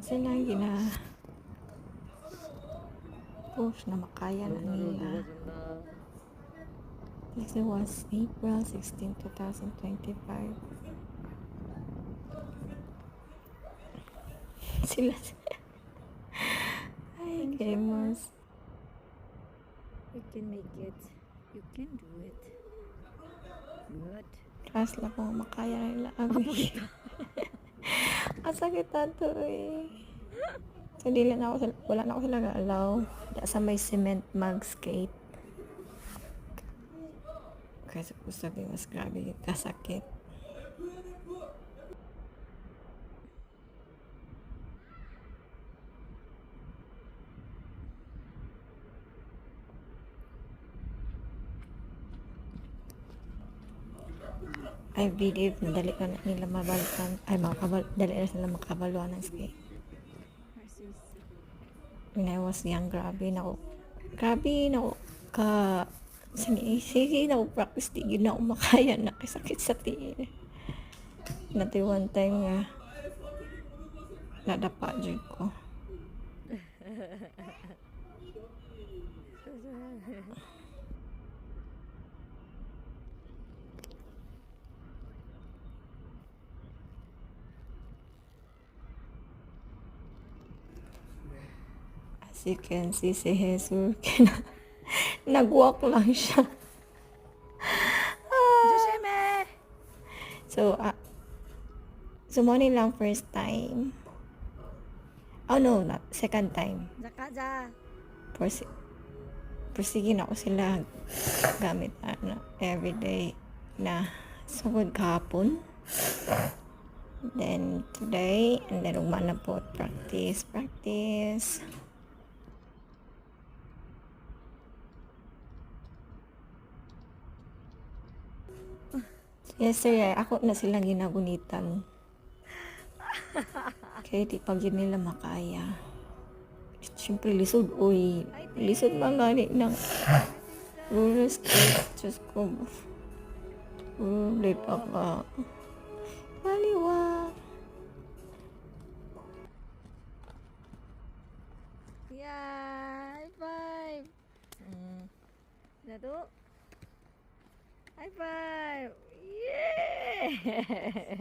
sila push na makaya na nila. This was April 16, 2025. Sila ay gamers. You can make it. You can do it. Good. Class lang kung makaya na nila. Ang sakit na to eh. So, wala na ako sila ga-allow. Sa may cement mag-skate. Kasi gusto ko mas grabe kasakit. I believe na dali na nila mabalikan. Dali na sila makabaluan ng skate. When I was young, grabe na ako sige na ako practice, di na ako makaya, nakisakit sa tiil. Nati one time nga nadapa dyan ko. As you can see, si Jesus nag-walk lang siya. So morning lang first time. Oh no, not second time. Zakaza. Sige na ako sila gamit everyday na sugod kahapon. Then today, and then umana po practice. Yesterday, ako na silang ginagunitan. Kaya di pag yun nila makaya. Siyempre, lisod. Uy, lisod mga gani ng roller skate. Diyos ko. Late ako. Baliwa. Yeah, high five. High five. Yeah.